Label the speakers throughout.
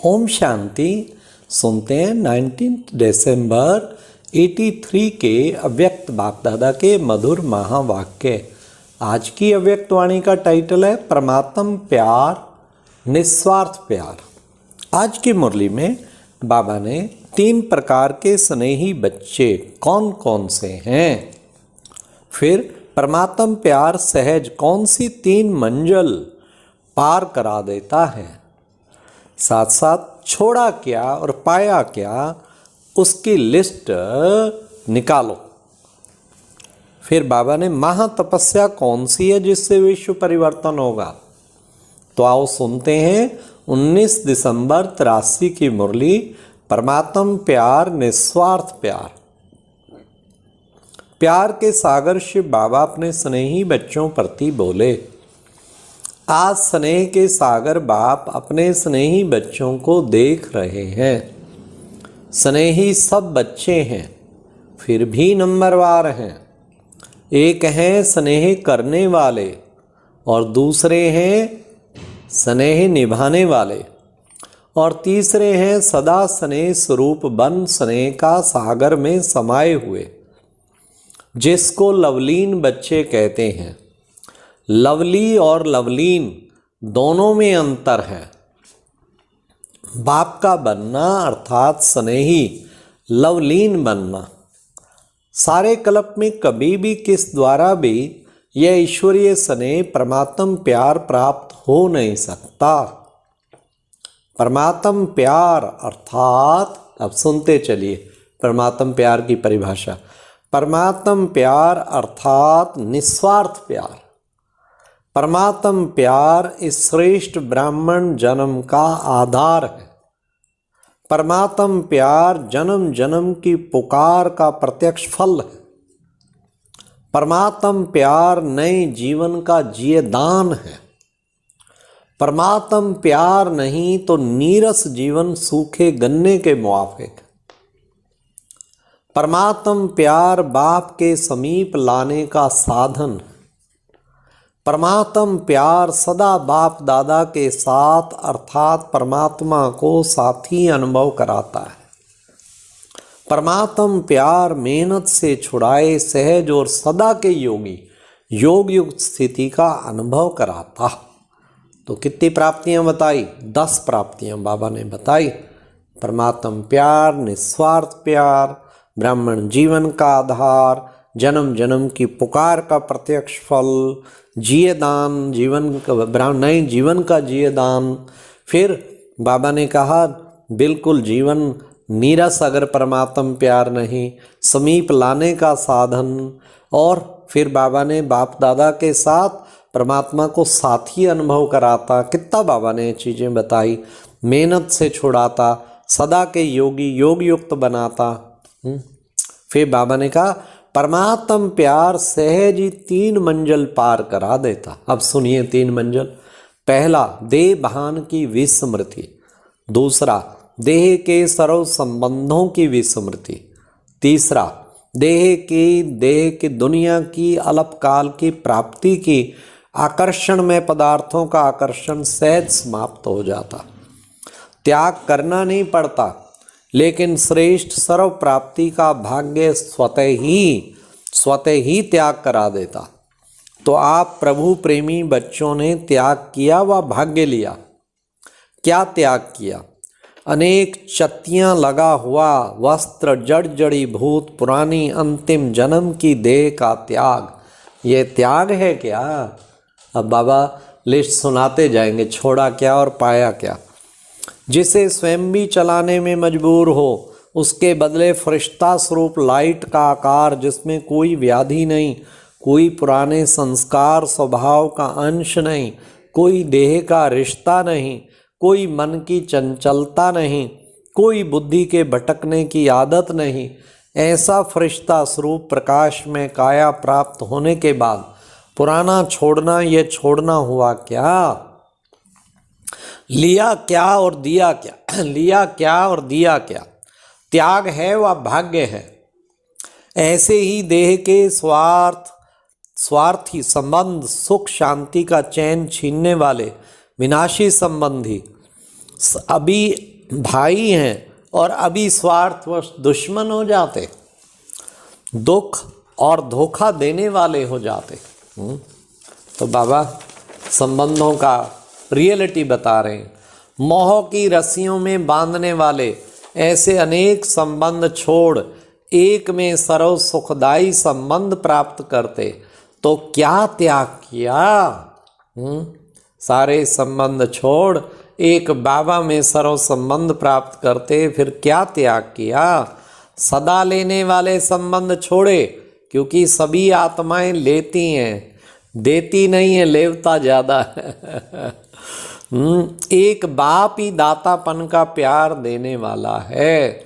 Speaker 1: ओम शांति। सुनते हैं 19 दिसंबर 83 के अव्यक्त बाप दादा के मधुर महावाक्य। आज की अव्यक्त वाणी का टाइटल है परमात्म प्यार निस्वार्थ प्यार। आज की मुरली में बाबा ने 3 प्रकार के स्नेही बच्चे कौन कौन से हैं, फिर परमात्म प्यार सहज कौन सी 3 मंजिल पार करा देता है, साथ साथ छोड़ा क्या और पाया क्या उसकी लिस्ट निकालो। फिर बाबा ने महातपस्या कौन सी है जिससे विश्व परिवर्तन होगा। तो आओ सुनते हैं 19 दिसंबर 83 की मुरली परमात्म प्यार निस्वार्थ प्यार। प्यार के सागर शिव बाबा अपने स्नेही बच्चों प्रति बोले। आज स्नेह के सागर बाप अपने स्नेही बच्चों को देख रहे हैं। स्नेही सब बच्चे हैं, फिर भी नंबरवार हैं। एक हैं स्नेह करने वाले और दूसरे हैं स्नेह निभाने वाले और तीसरे हैं सदा स्नेह स्वरूप बन स्नेह का सागर में समाये हुए, जिसको लवलीन बच्चे कहते हैं। लवली और लवलीन दोनों में अंतर है। बाप का बनना अर्थात स्नेही, लवलीन बनना। सारे कल्प में कभी भी किस द्वारा भी यह ईश्वरीय स्नेह परमात्म प्यार प्राप्त हो नहीं सकता। परमात्म प्यार अर्थात, अब सुनते चलिए परमात्म प्यार की परिभाषा। परमात्म प्यार अर्थात निस्वार्थ प्यार। परमात्म प्यार इस श्रेष्ठ ब्राह्मण जन्म का आधार है। परमात्म प्यार जन्म जन्म की पुकार का प्रत्यक्ष फल है। परमात्म प्यार नए जीवन का जियेदान है। परमात्म प्यार नहीं तो नीरस जीवन सूखे गन्ने के मुआफिक। परमात्म प्यार बाप के समीप लाने का साधन है। परमात्म प्यार सदा बाप दादा के साथ अर्थात परमात्मा को साथी अनुभव कराता है। परमात्म प्यार मेहनत से छुड़ाए सहज और सदा के योगी योग युक्त स्थिति का अनुभव कराता। तो कितनी प्राप्तियां बताई? 10 प्राप्तियां बाबा ने बताई। परमात्म प्यार, निस्वार्थ प्यार, ब्राह्मण जीवन का आधार, जन्म जन्म की पुकार का प्रत्यक्ष फल, जियेदान जीवन का, नए जीवन का जियेदान। फिर बाबा ने कहा बिल्कुल जीवन नीरस अगर परमात्म प्यार नहीं, समीप लाने का साधन। और फिर बाबा ने बाप दादा के साथ परमात्मा को साथी अनुभव कराता। कितना बाबा ने ये चीज़ें बताई। मेहनत से छुड़ाता, सदा के योगी योग युक्त बनाता। फिर बाबा ने कहा परमात्म प्यार सहज ही 3 मंजिल पार करा देता। अब सुनिए 3 मंजिल। पहला, देह भान की विस्मृति। दूसरा, देह के सर्व संबंधों की विस्मृति। तीसरा, देह की दुनिया की अल्पकाल की प्राप्ति की आकर्षण में पदार्थों का आकर्षण सहज समाप्त हो जाता। त्याग करना नहीं पड़ता, लेकिन श्रेष्ठ सर्व प्राप्ति का भाग्य स्वतः ही त्याग करा देता। तो आप प्रभु प्रेमी बच्चों ने त्याग किया व भाग्य लिया। क्या त्याग किया? अनेक चत्तियां लगा हुआ वस्त्र, जड़ जड़ी भूत पुरानी अंतिम जन्म की देह का त्याग। ये त्याग है क्या? अब बाबा लिस्ट सुनाते जाएंगे, छोड़ा क्या और पाया क्या। जिसे स्वयं भी चलाने में मजबूर हो, उसके बदले फरिश्ता स्वरूप लाइट का आकार, जिसमें कोई व्याधि नहीं, कोई पुराने संस्कार स्वभाव का अंश नहीं, कोई देह का रिश्ता नहीं, कोई मन की चंचलता नहीं, कोई बुद्धि के भटकने की आदत नहीं, ऐसा फरिश्ता स्वरूप प्रकाश में काया प्राप्त होने के बाद पुराना छोड़ना, ये छोड़ना हुआ क्या? लिया क्या और दिया क्या? लिया क्या और दिया क्या? त्याग है व भाग्य है। ऐसे ही देह के स्वार्थी संबंध, सुख शांति का चैन छीनने वाले विनाशी संबंधी अभी भाई हैं और अभी स्वार्थवश दुश्मन हो जाते, दुख और धोखा देने वाले हो जाते। तो बाबा संबंधों का रियलिटी बता रहे हैं। मोह की रस्सियों में बांधने वाले ऐसे अनेक संबंध छोड़ एक में सर्व सुखदायी संबंध प्राप्त करते तो क्या त्याग किया। सारे संबंध छोड़ एक बाबा में सर्व संबंध प्राप्त करते, फिर क्या त्याग किया। सदा लेने वाले संबंध छोड़े, क्योंकि सभी आत्माएं लेती हैं, देती नहीं है, लेवता ज़्यादा है। एक बाप ही दातापन का प्यार देने वाला है,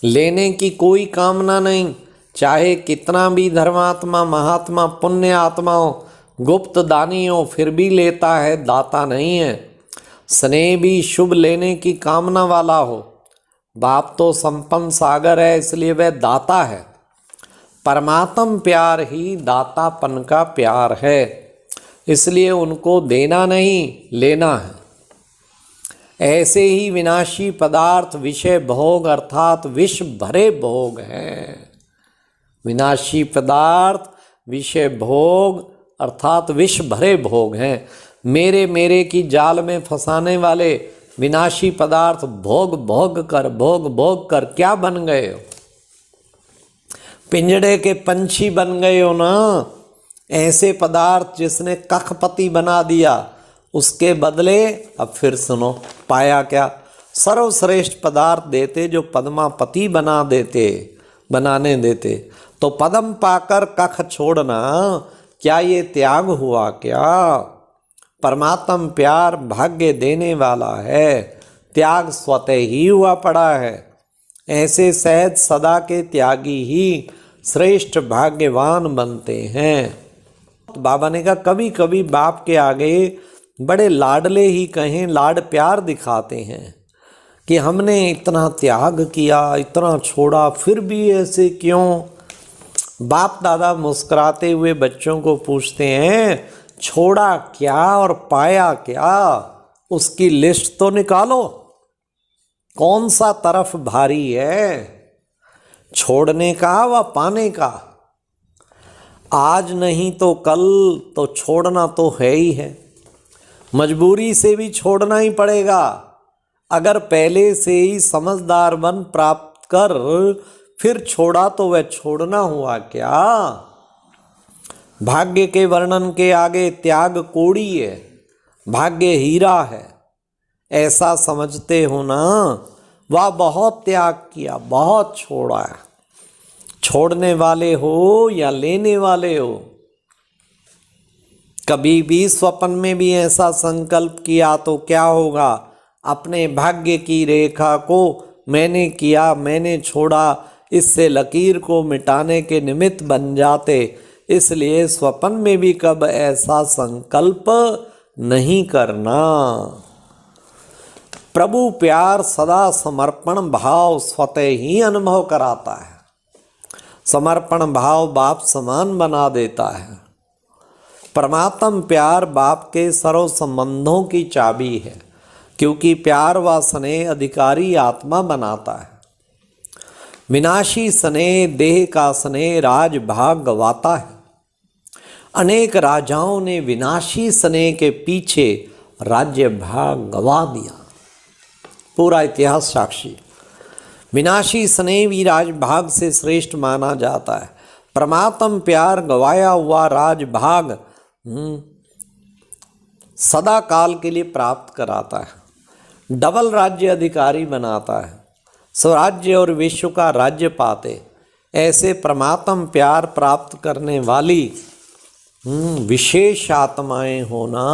Speaker 1: लेने की कोई कामना नहीं। चाहे कितना भी धर्मात्मा, महात्मा, पुण्य आत्मा हो, गुप्त दानी हो, फिर भी लेता है, दाता नहीं है। स्नेह भी शुभ लेने की कामना वाला हो। बाप तो संपन्न सागर है, इसलिए वह दाता है। परमात्म प्यार ही दातापन का प्यार है, इसलिए उनको देना नहीं, लेना है। ऐसे ही विनाशी पदार्थ विषय भोग अर्थात विष भरे भोग हैं। विनाशी पदार्थ विषय भोग अर्थात विष भरे भोग हैं। मेरे मेरे की जाल में फंसाने वाले विनाशी पदार्थ भोग भोग कर क्या बन गए हो। पिंजड़े के पंछी बन गए हो ना। ऐसे पदार्थ जिसने कखपति बना दिया, उसके बदले अब फिर सुनो पाया क्या। सर्वश्रेष्ठ पदार्थ देते जो पद्मापति बनाने देते, तो पद्म पाकर कख छोड़ना, क्या ये त्याग हुआ क्या। परमात्म प्यार भाग्य देने वाला है, त्याग स्वतः ही हुआ पड़ा है। ऐसे सहज सदा के त्यागी ही श्रेष्ठ भाग्यवान बनते हैं। बाबा ने कहा कभी कभी बाप के आगे बड़े लाडले ही कहें, लाड प्यार दिखाते हैं कि हमने इतना त्याग किया, इतना छोड़ा, फिर भी ऐसे क्यों। बाप दादा मुस्कुराते हुए बच्चों को पूछते हैं, छोड़ा क्या और पाया क्या, उसकी लिस्ट तो निकालो। कौन सा तरफ भारी है, छोड़ने का व पाने का। आज नहीं तो कल तो छोड़ना तो है ही है। मजबूरी से भी छोड़ना ही पड़ेगा। अगर पहले से ही समझदार बन प्राप्त कर फिर छोड़ा तो वह छोड़ना हुआ क्या। भाग्य के वर्णन के आगे त्याग कोड़ी है, भाग्य हीरा है, ऐसा समझते हो ना। वह बहुत त्याग किया, बहुत छोड़ा है। छोड़ने वाले हो या लेने वाले हो। कभी भी स्वप्न में भी ऐसा संकल्प किया तो क्या होगा। अपने भाग्य की रेखा को मैंने किया, मैंने छोड़ा, इससे लकीर को मिटाने के निमित्त बन जाते। इसलिए स्वप्न में भी कब ऐसा संकल्प नहीं करना। प्रभु प्यार सदा समर्पण भाव स्वतः ही अनुभव कराता है। समर्पण भाव बाप समान बना देता है। परमात्म प्यार बाप के सर्व संबंधों की चाबी है, क्योंकि प्यार व स्नेह अधिकारी आत्मा बनाता है। विनाशी स्नेह देह का स्नेह राज भाग गवाता है। अनेक राजाओं ने विनाशी स्नेह के पीछे राज्य भाग गवा दिया। पूरा इतिहास साक्षी। विनाशी स्नेह भी राजभाग से श्रेष्ठ माना जाता है। परमात्म प्यार गवाया हुआ राजभाग सदा काल के लिए प्राप्त कराता है। डबल राज्य अधिकारी बनाता है। स्वराज्य और विश्व का राज्य पाते। ऐसे परमात्म प्यार प्राप्त करने वाली विशेष आत्माएं होना।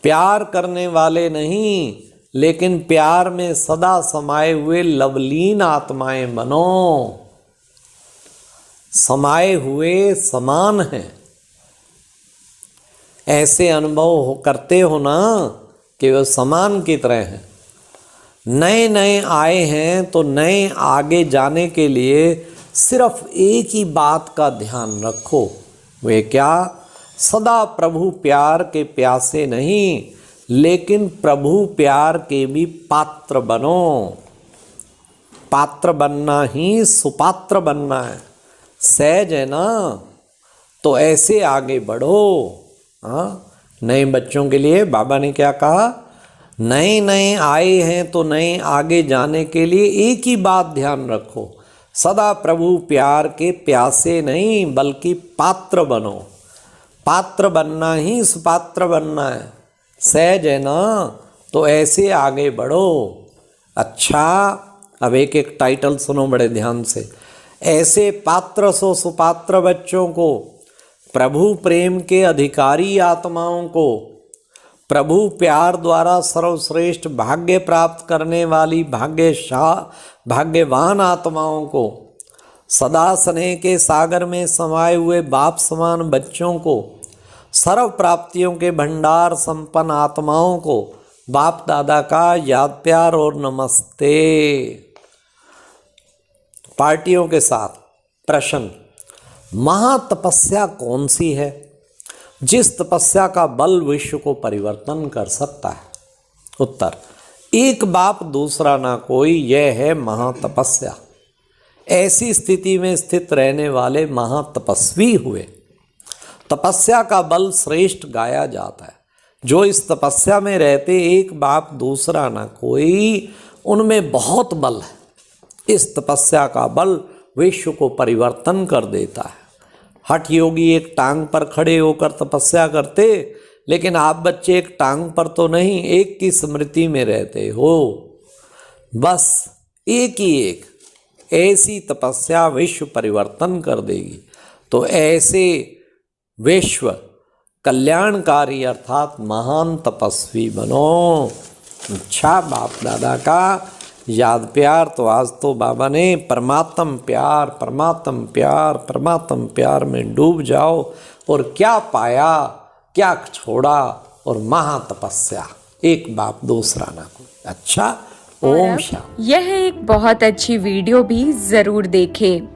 Speaker 1: प्यार करने वाले नहीं, लेकिन प्यार में सदा समाये हुए लवलीन आत्माएं बनो। समाये हुए समान हैं, ऐसे अनुभव करते हो ना कि वो समान की तरह हैं। नए नए आए हैं तो नए आगे जाने के लिए सिर्फ एक ही बात का ध्यान रखो। वे क्या? सदा प्रभु प्यार के प्यासे नहीं, लेकिन प्रभु प्यार के भी पात्र बनो। पात्र बनना ही सुपात्र बनना है। सहज है ना, तो ऐसे आगे बढ़ो। हाँ, नए बच्चों के लिए बाबा ने क्या कहा, नए नए आए हैं तो नए आगे जाने के लिए एक ही बात ध्यान रखो, सदा प्रभु प्यार के प्यासे नहीं बल्कि पात्र बनो। पात्र बनना ही सुपात्र बनना है। सहज है ना, तो ऐसे आगे बढ़ो। अच्छा, अब एक एक टाइटल सुनो बड़े ध्यान से। ऐसे पात्र सो सुपात्र बच्चों को, प्रभु प्रेम के अधिकारी आत्माओं को, प्रभु प्यार द्वारा सर्वश्रेष्ठ भाग्य प्राप्त करने वाली भाग्यवान आत्माओं को, सदा स्नेह के सागर में समाये हुए बाप समान बच्चों को, सर्व प्राप्तियों के भंडार संपन्न आत्माओं को बाप दादा का याद प्यार और नमस्ते। पार्टियों के साथ प्रश्न, महातपस्या कौन सी है जिस तपस्या का बल विश्व को परिवर्तन कर सकता है? उत्तर, एक बाप दूसरा ना कोई, यह है महातपस्या। ऐसी स्थिति में स्थित रहने वाले महातपस्वी हुए। तपस्या का बल श्रेष्ठ गाया जाता है। जो इस तपस्या में रहते एक बाप दूसरा ना कोई, उनमें बहुत बल है। इस तपस्या का बल विश्व को परिवर्तन कर देता है। हठ योगी एक टांग पर खड़े होकर तपस्या करते, लेकिन आप बच्चे एक टांग पर तो नहीं, एक की स्मृति में रहते हो। बस एक ही एक, ऐसी तपस्या विश्व परिवर्तन कर देगी। तो ऐसे विश्व कल्याणकारी अर्थात महान तपस्वी बनो। अच्छा, बाप दादा का याद प्यार। तो आज तो बाबा ने परमात्म प्यार परमात्म प्यार परमात्म प्यार में डूब जाओ, और क्या पाया क्या छोड़ा, और महातपस्या, एक बाप दूसरा ना कोई। अच्छा, ओम शांति।
Speaker 2: यह एक बहुत अच्छी वीडियो भी जरूर देखें।